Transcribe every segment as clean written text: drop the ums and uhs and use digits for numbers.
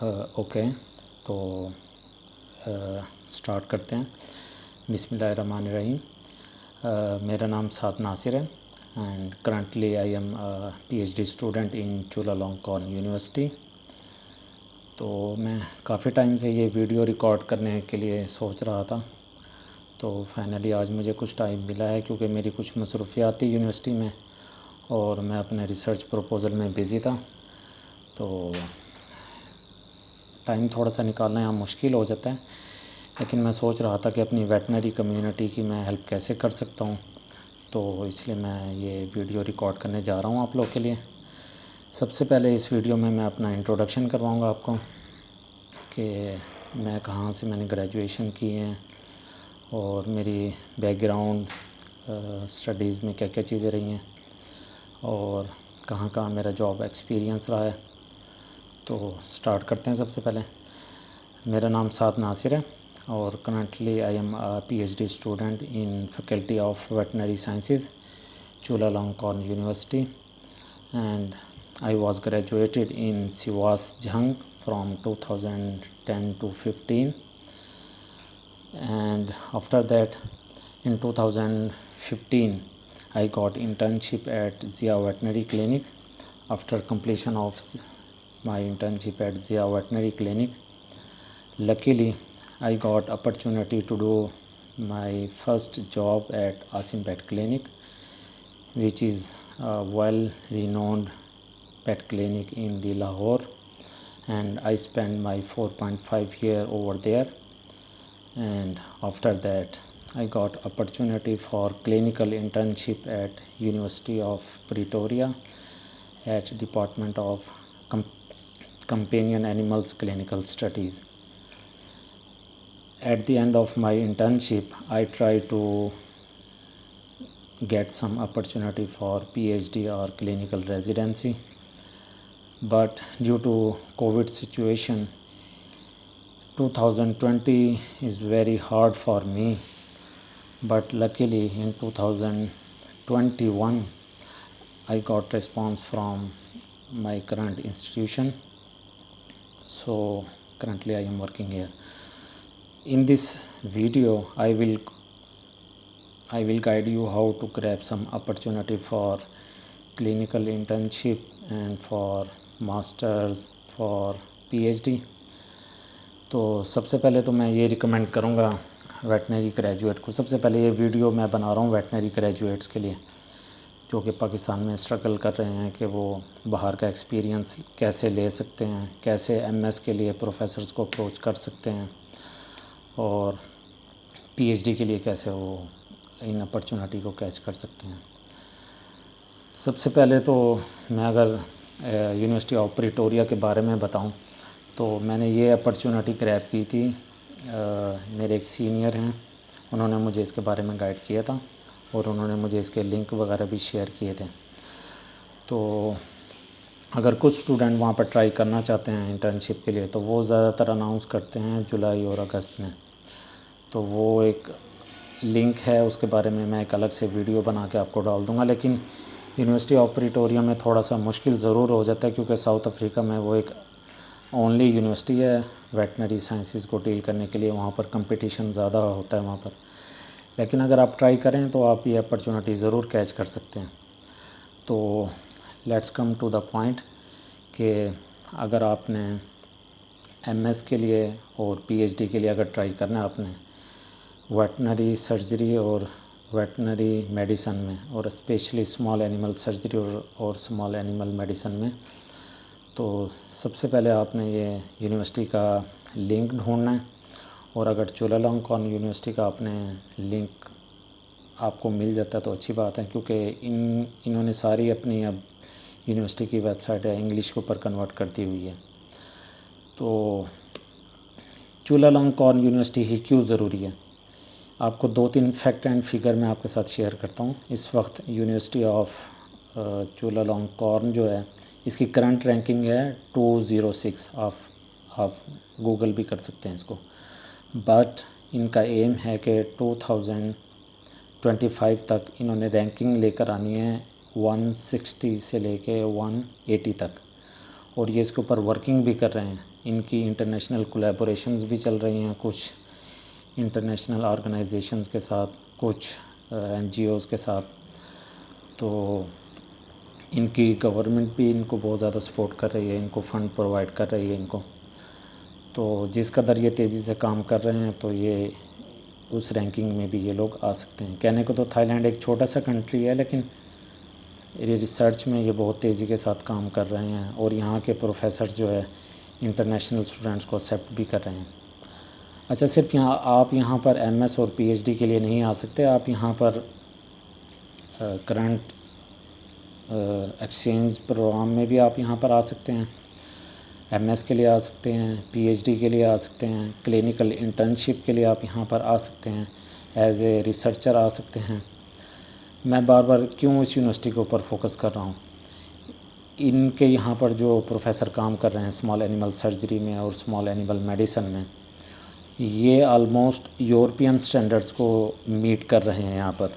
Okay, تو start کرتے ہیں۔ بسم اللہ الرحمن الرحیم۔ میرا نام سعد ناصر ہے and currently I am P H D student in Chulalongkorn university. تو میں کافی ٹائم سے یہ ویڈیو ریکارڈ کرنے کے لیے سوچ رہا تھا، تو فائنلی آج مجھے کچھ ٹائم ملا ہے کیونکہ میری کچھ مصروفیات تھی یونیورسٹی میں اور میں اپنے ریسرچ پروپوزل میں بزی تھا، تو ٹائم تھوڑا سا نکالنا یہاں مشکل ہو جاتا ہے، لیکن میں سوچ رہا تھا کہ اپنی ویٹنری کمیونٹی کی میں ہیلپ کیسے کر سکتا ہوں، تو اس لیے میں یہ ویڈیو ریکارڈ کرنے جا رہا ہوں آپ لوگ کے لیے۔ سب سے پہلے اس ویڈیو میں اپنا انٹروڈکشن کرواؤں گا آپ کو کہ میں کہاں سے میں نے گریجویشن کی ہے اور میری بیک گراؤنڈ اسٹڈیز میں کیا کیا چیزیں رہی ہیں اور کہاں کہاں میرا جاب ایکسپیرینس رہا ہے۔ تو سٹارٹ کرتے ہیں۔ سب سے پہلے میرا نام سعد ناصر ہے اور currently I am P H D student in faculty of veterinary sciences Chulalongkorn university and I was graduated in Siwas Jhang from 2010 to 15, and after that in 2015 I got internship at Zia Veterinary Clinic. After completion of my internship at Zia Veterinary Clinic, luckily I got opportunity to do my first job at Asim Pet Clinic, which is a well renowned pet clinic in the Lahore, and I spent my 4.5 year over there. And after that I got opportunity for clinical internship at University of Pretoria at Department of Companion Animals Clinical Studies. At the end of my internship I tried to get some opportunity for PhD or clinical residency, but due to COVID situation 2020 is very hard for me, but luckily in 2021 I got response from my current institution, so currently I am working here. In this video I will guide you how to grab some opportunity for clinical internship and for masters for PhD. تو سب سے پہلے تو میں یہ recommend کروں گا veterinary graduate کو، سب سے پہلے یہ ویڈیو میں بنا رہا ہوں ویٹنری گریجویٹس کے لیے جو کہ پاکستان میں اسٹرگل کر رہے ہیں کہ وہ باہر کا ایکسپیرینس کیسے لے سکتے ہیں، کیسے MS کے لیے پروفیسرز کو اپروچ کر سکتے ہیں اور PhD کے لیے کیسے وہ ان اپرچونٹی کو کیچ کر سکتے ہیں۔ سب سے پہلے تو میں اگر یونیورسٹی آف پریٹوریا کے بارے میں بتاؤں تو میں نے یہ اپرچونٹی گریب کی تھی، میرے ایک سینئر ہیں انہوں نے مجھے اس کے بارے میں گائیڈ کیا تھا اور انہوں نے مجھے اس کے لنک وغیرہ بھی شیئر کیے تھے۔ تو اگر کچھ اسٹوڈنٹ وہاں پر ٹرائی کرنا چاہتے ہیں انٹرنشپ کے لیے تو وہ زیادہ تر اناؤنس کرتے ہیں جولائی اور اگست میں، تو وہ ایک لنک ہے، اس کے بارے میں ایک الگ سے ویڈیو بنا کے آپ کو ڈال دوں گا، لیکن یونیورسٹی آف پریٹوریا میں تھوڑا سا مشکل ضرور ہو جاتا ہے کیونکہ ساؤتھ افریقہ میں وہ ایک اونلی یونیورسٹی ہے ویٹنری سائنسز کو ڈیل کرنے کے لیے، وہاں پر کمپٹیشن زیادہ ہوتا ہے وہاں پر، لیکن اگر آپ ٹرائی کریں تو آپ یہ اپرچونٹی ضرور کیچ کر سکتے ہیں۔ تو let's come to the point کہ اگر آپ نے MS کے لیے اور PhD کے لیے اگر ٹرائی کرنا ہے آپ نے ویٹنری سرجری اور ویٹنری میڈیسن میں اور اسپیشلی اسمال اینیمل سرجری اور اسمال اینیمل میڈیسن میں، تو سب سے پہلے آپ نے یہ یونیورسٹی کا لنک ڈھونڈنا ہے، اور اگر چولالانکورن یونیورسٹی کا آپ نے لنک آپ کو مل جاتا ہے تو اچھی بات ہے، کیونکہ انہوں نے ساری اپنی اب یونیورسٹی کی ویب سائٹ ہے انگلش کے اوپر کنورٹ کر دی ہوئی ہے۔ تو چولالانکورن یونیورسٹی ہی کیوں ضروری ہے، آپ کو 2-3 فیکٹ اینڈ فگر میں آپ کے ساتھ شیئر کرتا ہوں۔ اس وقت یونیورسٹی آف چولالانکورن جو ہے اس کی کرنٹ رینکنگ ہے 206، آپ گوگل بھی کر سکتے ہیں اس کو، بٹ ان کا ایم ہے کہ 2025 تک انہوں نے رینکنگ لے کر آنی ہے 160 سے لے کے 180 تک، اور یہ اس کے اوپر ورکنگ بھی کر رہے ہیں ان کی انٹرنیشنل کولیبوریشنز بھی چل رہی ہیں کچھ انٹرنیشنل آرگنائزیشنز کے ساتھ، کچھ NGOs کے ساتھ. تو ان کی گورنمنٹ بھی ان کو بہت زیادہ سپورٹ کر رہی ہے، ان کو فنڈ پرووائڈ کر رہی ہے ان کو. تو جس قدر یہ تیزی سے کام کر رہے ہیں تو یہ اس رینکنگ میں بھی یہ لوگ آ سکتے ہیں. کہنے کو تو تھائی لینڈ ایک چھوٹا سا کنٹری ہے، لیکن ریسرچ میں یہ بہت تیزی کے ساتھ کام کر رہے ہیں، اور یہاں کے پروفیسر جو ہے انٹرنیشنل اسٹوڈنٹس کو ایکسیپٹ بھی کر رہے ہیں. اچھا، صرف آپ یہاں پر MS اور PhD کے لیے نہیں آ سکتے، آپ یہاں پر کرنٹ ایکسچینج پروگرام میں بھی آپ یہاں پر آ سکتے ہیں. MS کے لیے آ سکتے ہیں، PhD کے لیے آ سکتے ہیں، کلینیکل انٹرنشپ کے لیے آپ یہاں پر آ سکتے ہیں، ایز اے ریسرچر آ سکتے ہیں. میں بار بار کیوں اس یونیورسٹی کے اوپر فوکس کر رہا ہوں؟ ان کے یہاں پر جو پروفیسر کام کر رہے ہیں اسمال اینیمل سرجری میں اور اسمال اینیمل میڈیسن میں، یہ آلموسٹ یورپین سٹینڈرڈز کو میٹ کر رہے ہیں یہاں پر.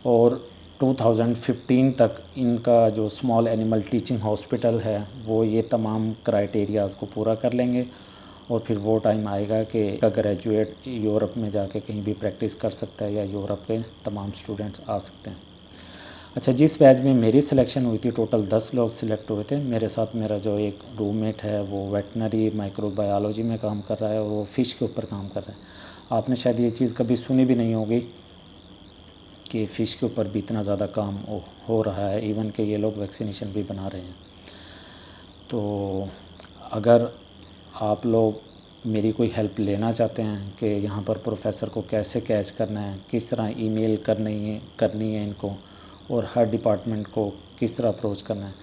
اور 2015 تک ان کا جو اسمال اینیمل ٹیچنگ ہاسپٹل ہے وہ یہ تمام کرائیٹیریاز کو پورا کر لیں گے، اور پھر وہ ٹائم آئے گا کہ گریجویٹ یورپ میں جا کے کہیں بھی پریکٹس کر سکتا ہے، یا یورپ کے تمام اسٹوڈنٹس آ سکتے ہیں. اچھا، جس بیچ میں میری سلیکشن ہوئی تھی ٹوٹل 10 لوگ سلیکٹ ہوئے تھے. میرے ساتھ میرا جو ایک روم میٹ ہے وہ ویٹنری مائکرو بایولوجی میں کام کر رہا ہے، اور وہ فش کے اوپر کام کر رہا ہے. آپ نے شاید یہ چیز کبھی سنی بھی نہیں ہوگی کہ فش کے اوپر بھی اتنا زیادہ کام ہو رہا ہے، ایون کہ یہ لوگ ویکسینیشن بھی بنا رہے ہیں. تو اگر آپ لوگ میری کوئی ہیلپ لینا چاہتے ہیں کہ یہاں پر پروفیسر کو کیسے کیچ کرنا ہے، کس طرح ای میل کرنی ہے ان کو، اور ہر ڈپارٹمنٹ کو کس طرح اپروچ کرنا ہے،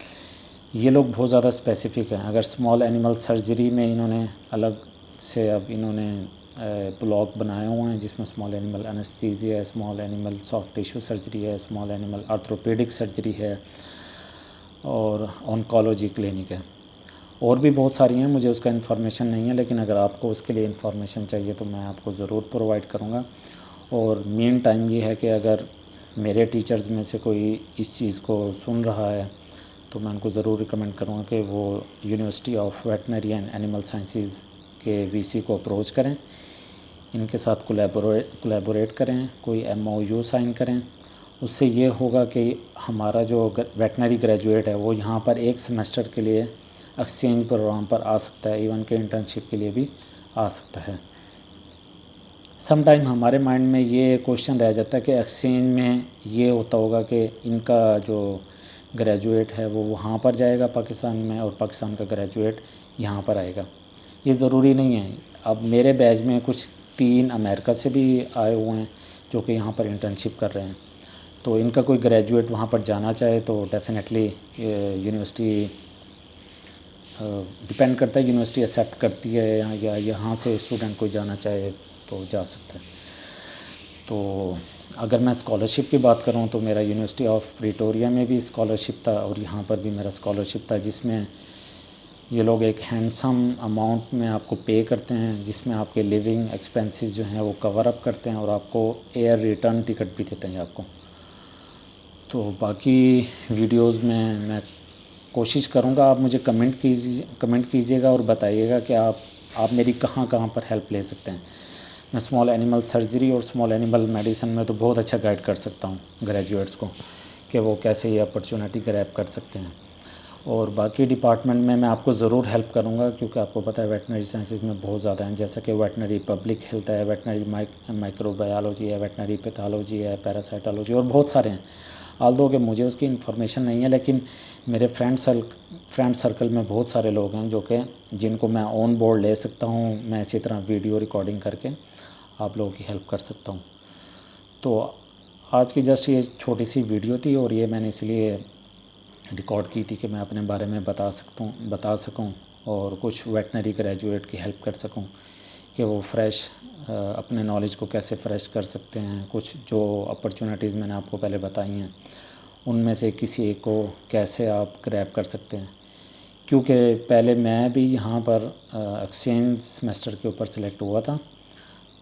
یہ لوگ بہت زیادہ اسپیسیفک ہیں. اگر اسمال اینیمل سرجری میں انہوں نے الگ سے اب انہوں نے بلاک بنائے ہوئے ہیں جس میں اسمال اینیمل انستھیزیا ہے، small animal soft tissue surgery ہے، اسمال اینیمل آرتھروپیڈک سرجری ہے، اور آنکالوجی کلینک ہے. اور بھی بہت ساری ہیں، مجھے اس کا انفارمیشن نہیں ہے، لیکن اگر آپ کو اس کے لیے انفارمیشن چاہیے تو میں آپ کو ضرور پرووائڈ کروں گا. اور مین ٹائم یہ ہے کہ اگر میرے ٹیچرز میں سے کوئی اس چیز کو سن رہا ہے تو میں ان کو ضرور ریکمینڈ کروں گا کہ وہ university of veterinary and animal sciences کے VC کو اپروچ کریں، ان کے ساتھ کولیبوریٹ کریں، کوئی MOU سائن کریں. اس سے یہ ہوگا کہ ہمارا جو ویٹنری گریجویٹ ہے وہ یہاں پر ایک سیمسٹر کے لیے ایکسچینج پروگرام پر آ سکتا ہے، ایون کہ انٹرنشپ کے لیے بھی آ سکتا ہے. سم ٹائم ہمارے مائنڈ میں یہ کوشچن رہ جاتا ہے کہ ایکسچینج میں یہ ہوتا ہوگا کہ ان کا جو گریجویٹ ہے وہ وہاں پر جائے گا پاکستان میں، اور پاکستان کا گریجویٹ یہاں پر آئے گا. یہ ضروری نہیں ہے. اب میرے بیچ میں کچھ 3 امریکہ سے بھی آئے ہوئے ہیں جو کہ یہاں پر انٹرنشپ کر رہے ہیں. تو ان کا کوئی گریجویٹ وہاں پر جانا چاہے تو ڈیفینیٹلی یونیورسٹی ڈپینڈ کرتا ہے، یونیورسٹی ایکسیپٹ کرتی ہے یا یہاں سے اسٹوڈنٹ کوئی جانا چاہے تو جا سکتا ہے. تو اگر میں اسکالرشپ کی بات کروں تو میرا یونیورسٹی آف پریٹوریا میں بھی اسکالرشپ تھا، اور یہاں پر بھی میرا اسکالرشپ تھا، جس میں یہ لوگ ایک ہینڈسم اماؤنٹ میں آپ کو پے کرتے ہیں، جس میں آپ کے لیونگ ایکسپینسز جو ہیں وہ کور اپ کرتے ہیں، اور آپ کو ایئر ریٹرن ٹکٹ بھی دیتے ہیں آپ کو. تو باقی ویڈیوز میں کوشش کروں گا، آپ مجھے کمنٹ کیجیے گا اور بتائیے گا کہ آپ میری کہاں پر ہیلپ لے سکتے ہیں. میں اسمال اینیمل سرجری اور اسمال اینیمل میڈیسن میں تو بہت اچھا گائیڈ کر سکتا ہوں گریجویٹس کو کہ وہ کیسے یہ اپرچونٹی گریب کر سکتے ہیں. اور باقی ڈپارٹمنٹ میں آپ کو ضرور ہیلپ کروں گا، کیونکہ آپ کو پتہ ہے ویٹنری سائنسز میں بہت زیادہ ہیں، جیسا کہ ویٹنری پبلک ہیلتھ ہے، ویٹنری مائکرو بایولوجی ہے، ویٹنری پیتھالوجی ہے، پیراسائٹالوجی، اور بہت سارے ہیں. آلدو کہ مجھے اس کی انفارمیشن نہیں ہے، لیکن میرے فرینڈ سرکل میں بہت سارے لوگ ہیں جو کہ جن کو میں آن بورڈ لے سکتا ہوں. میں اسی طرح ویڈیو ریکارڈنگ کر کے آپ لوگوں کی ہیلپ کر سکتا ہوں. تو آج کی جسٹ یہ چھوٹی سی ویڈیو تھی، اور یہ میں نے اس لیے ریکارڈ کی تھی کہ میں اپنے بارے میں بتا سکوں اور کچھ ویٹنری گریجویٹ کی ہیلپ کر سکوں کہ وہ اپنے نالج کو کیسے فریش کر سکتے ہیں. کچھ جو اپرچونٹیز میں نے آپ کو پہلے بتائی ہیں ان میں سے کسی ایک کو کیسے آپ گریب کر سکتے ہیں. کیونکہ پہلے میں بھی یہاں پر ایکسچینج سیمسٹر کے اوپر سلیکٹ ہوا تھا،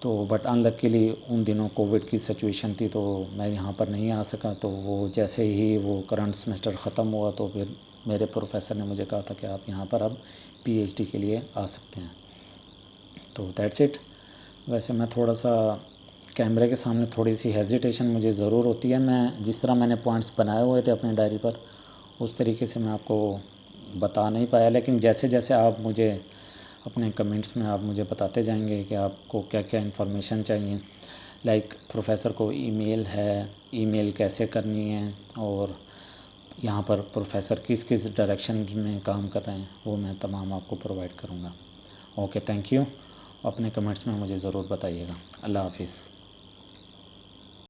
تو بٹ انلکیلی ان دنوں کووڈ کی سچویشن تھی تو میں یہاں پر نہیں آ سکا. تو وہ جیسے ہی وہ کرنٹ سیمسٹر ختم ہوا تو پھر میرے پروفیسر نے مجھے کہا تھا کہ آپ یہاں پر اب پی ایچ ڈی کے لیے آ سکتے ہیں. تو دیٹس اٹ. ویسے میں تھوڑا سا کیمرے کے سامنے تھوڑی سی ہیزیٹیشن مجھے ضرور ہوتی ہے. میں جس طرح میں نے پوائنٹس بنائے ہوئے تھے اپنے ڈائری پر اس طریقے سے میں آپ کو بتا نہیں پایا، لیکن جیسے جیسے آپ مجھے اپنے کمنٹس میں آپ مجھے بتاتے جائیں گے کہ آپ کو کیا کیا انفارمیشن چاہیے، لائک پروفیسر کو ای میل ہے، ای میل کیسے کرنی ہے، اور یہاں پر پروفیسر کس کس ڈائریکشن میں کام کر رہے ہیں، وہ میں تمام آپ کو پرووائڈ کروں گا. Okay, thank you. اپنے کمنٹس میں مجھے ضرور بتائیے گا. اللہ حافظ.